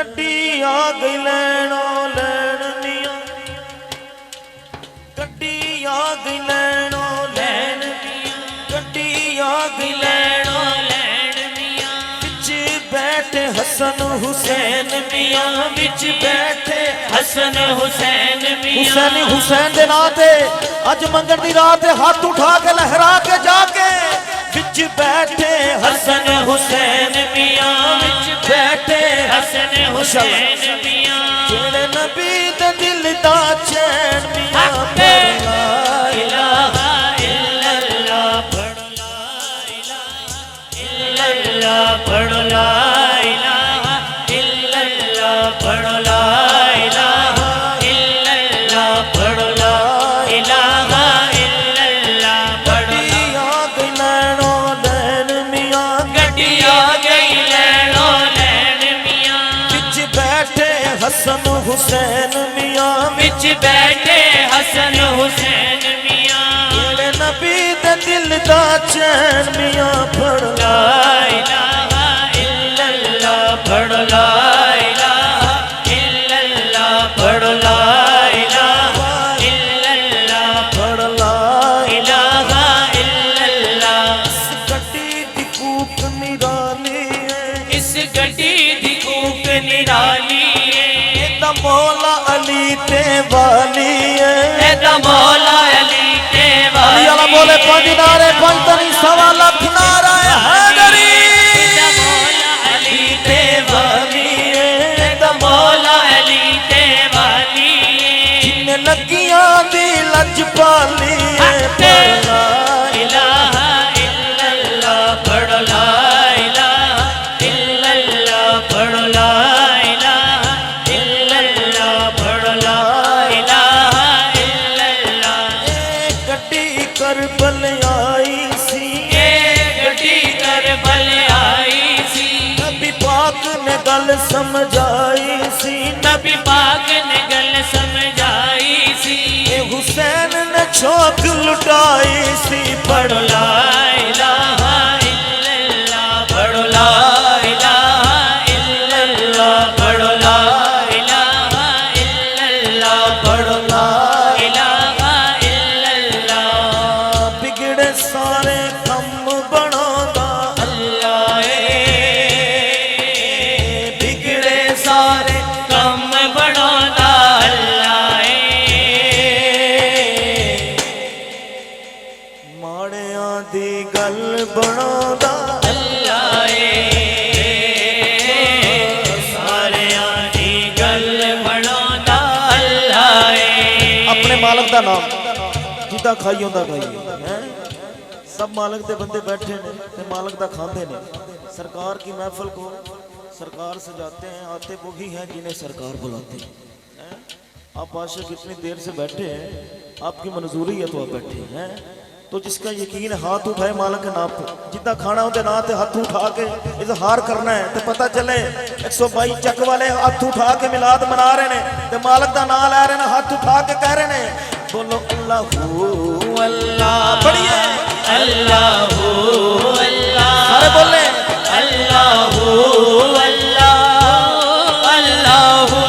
गड्डी आ गई लैनो लैन मियां, गड्डी आ गई लैनो लैन मियां, गड्डी आ गई लैनो लैन मियां। विच बैठे हसन हुसैन मियां, विच बैठे हसन हुसैन मियां। हुसैन दे नां ते अज मंगण दी रात हाथ उठा के लहरा के जाके विच बैठे हसन हुसैन मियां, विच बैठे हसन हुसैन मियां। जेड़े नबी दे दिल दा चैन मियां, पढ़ ला इलाहा इल्लल्लाह, पढ़ ला इलाहा इल्लल्लाह, पढ़ ला इलाहा इल्लल्लाह, पढ़ ला इलाहा इल्लल्लाह, पढ़ ला इलाहा इल्लल्लाह। गड्डी आ गई लैनो लैन मियां, गड्डी आ गई लैनो लैन मियां। विच बैठे हसन हुसैन मियां, विच बैठे हसन हुसैन मियां। जेड़े नबी दे दिल दा चैन मियां, पढ़ ला इलाहा इल्लल्लाह, पढ़ ला इलाहा इल्लल्लाह, पढ़ ला इलाहा इल्लल्लाह, पढ़ ला इलाहा इल्लल्लाह। इस गड्डी दी कूक निराली है, इस गड्डी दी कूक निराली है। एदा मौला अली ते वाली है, एदा मौला अली ते वाली। अल्लाह बोले पंज नारे पंज तनी सवा लख नारा हैदरी। एदा मौला अली ते वाली है, एदा मौला अली ते वाली है। जिन्ने लगियां दी लज पाली है, पढ़ ला इलाहा इल्लल्लाह, पढ़ ला इलाहा इल्लल्लाह, पढ़ ला इलाहा इल्लल्लाह, पढ़ ला इलाहा इल्लल्लाह। ए गड्डी करबल आई सी, ए गड्डी करबल आई सी। नबी पाक ने गल समझाई सी, नबी पाक ने गल समझाई सी। ए हुसैन ने चौक लुटाई सी, पढ़ ला इलाहा इल्लल्लाह, पढ़ ला इलाहा इल्लल्लाह, पढ़ ला इलाहा इल्लल्लाह, पढ़ ला इलाहा इल्लल्लाह। बिगड़े सारे कम बनांदा अल्लाह ए, बिगड़े सारे कम बनांदा अल्लाह ए। माड़ियां दी गल बनांदा अल्लाह ए, सारियां दी गल बनांदा अल्लाह ए। अपने मालक दा नाम जिदा खाई होंदा खाई है। सब मालक दे बंदे बैठे ने ते मालक दा खांदे ने। सरकार की महफिल को सरकार सजाते हैं, आते वही हैं जिन्हें सरकार बुलाते हैं। आप आशिक इतनी देर से बैठे हैं, आपकी मंजूरी है तो आप बैठे हैं। तो जिसका यकीन है हाथ उठाए मालक के नाम पे, जितना खाना उनके नाम पे हाथ उठा के इजहार करना है तो पता चले 122 चक वाले हाथ उठा के मिलाद मना रहे हैं तो मालक का नाम ले रहे हैं, हाथ उठा के कह रहे हैं बोलो अल्लाहू अल्लाह। बढ़िया अल्लाहू अल्लाह, सारे बोले अल्लाहू अल्लाह, अल्लाहू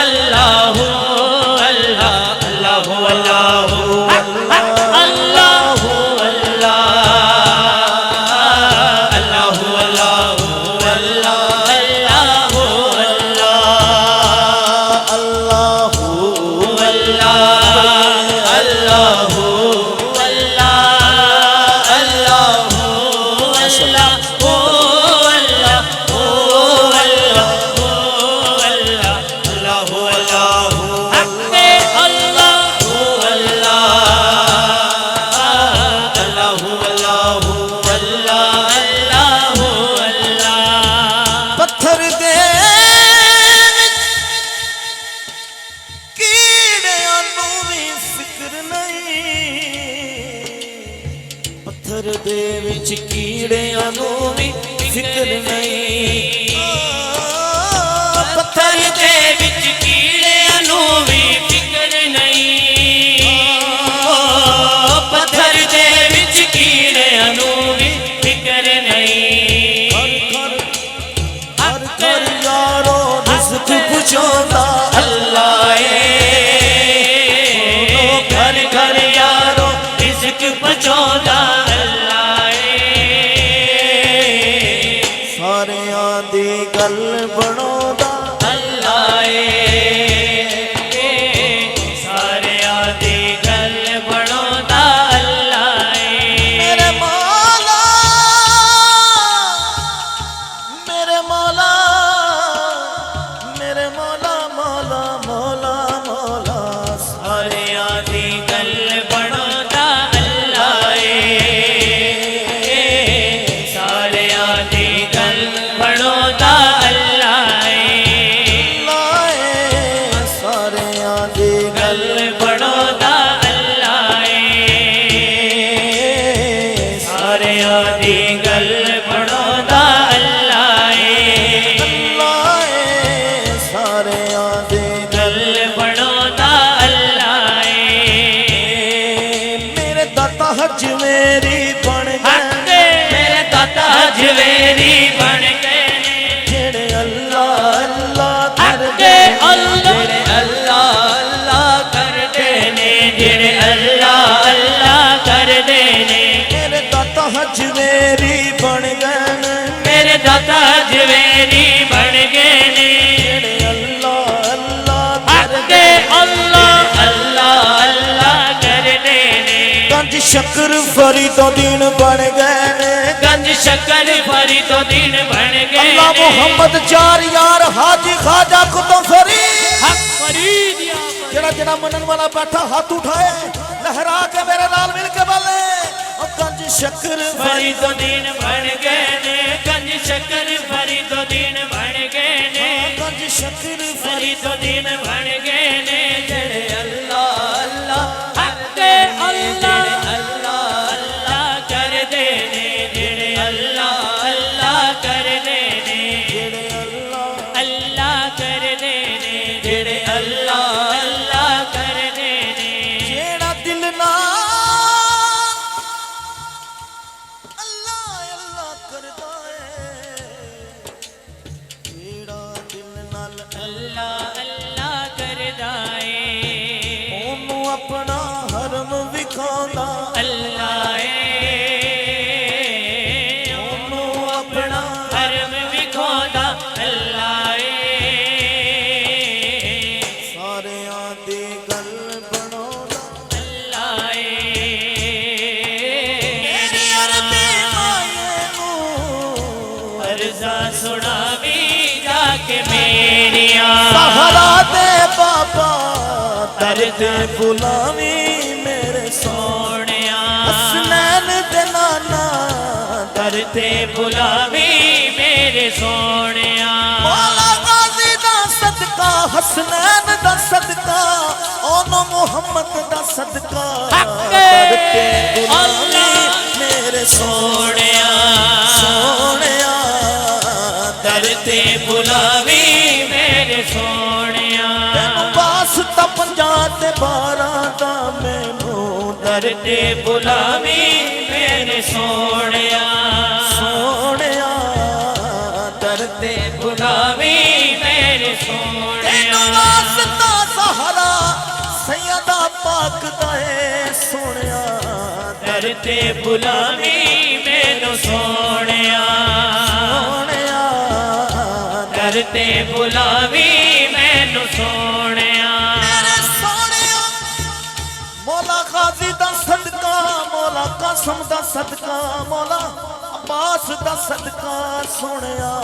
अल्लाहू अल्लाह, अल्लाहू अल्लाहू दे विच कीड़ियां नूं भी फिक्र नहीं, पत्थर दे विच कीड़ियां नूं भी फिक्र नहीं, पत्थर दे विच कीड़ियां नूं भी फिक्र नहीं। हर घर यारो دی گل بناوندا اللہ ساریاں دی گل بناوندا اللہ میرے مولا میرے مولا میرے مولا مولا مولا مولا ساریاں دی گل بناوندا اللہ ساریاں دی گل بناوندا اللہ ساریاں دی گل بناوندا اللہ ساریاں دی گل بناوندا اللہ ساریاں دی گل بناوندا اللہ میرے داتا حج میری بن حق گئے میرے داتا جویری بن گئے جڑے اللہ اللہ حق کردے اللہ جڑے اللہ اللہ کردے نے جڑے اللہ اللہ کردے نے میرے داتا حج میری بن گئے میرے داتا جویری بن گئے نے جڑے اللہ اللہ حق کردے اللہ اللہ اللہ کردے نے گنج شکر فریدو دین بن گئے گنج شکر فرید دین بن گئے اللہ محمد چار یار حاجی خواجہ کتب فرید حق فرید یا جڑا جڑا منن والا بیٹھا ہاتھ اٹھائے لہرا کے میرے نال مل کے بولے اور گنج شکر فرید دین بن گئے نے گنج شکر فرید دین بن گئے نے گنج شکر فرید دین بن گئے نے جڑے اللہ اللہ حق اللہ اللہ اللہ کر دے نے جڑے اللہ اللہ کر دے نے جڑے اللہ اللہ کر دے نے جڑے اللہ اللہ کر دے نے جیڑا دل نہ اللہ اللہ کردا ہے جیڑا دل نال اللہ اللہ کردا اے اونوں اپنا حرم وکھاوندا اللہ اونوں اپنا حرم وکھاوندا اللہ ساریاں دی گل بناوندا اللہ میری عربی مائے نوں عرضاں سناوی جا کے میریاں سہرا دے بابا درد بلاوی میرے سونیاں حسنین دے نانا درتے بلاوی میرے سونیاں مولا غازی دا صدقہ حسنین دا صدقہ اونو محمد دا صدقہ حق درتے بلاوی اللہ میرے سونیاں سونیا درتے بلاوی میرے سونیاں تینوں واسطہ 50 تے 12 دا مینوں درتے بلاوی میرے سونیاں سونیا درتے بلاوی میرے تینوں سونیاں واسطہ سہارا سیدہ پاک دا اے سونیا درتے بلاوی میرے سونیاں سونیا درتے بلاوی میرے سونیاں میرے سونیا مولا غازی دا صدقہ مولا قاسم دا صدقہ مولا عباس دا صدقہ سونیا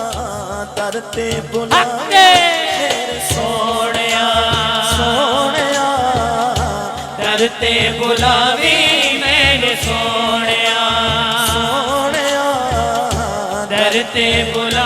درتے بلاوی میرے سونیاں سونیا درتے بلاوی میرے سونیاں سونیا درتے بلاوی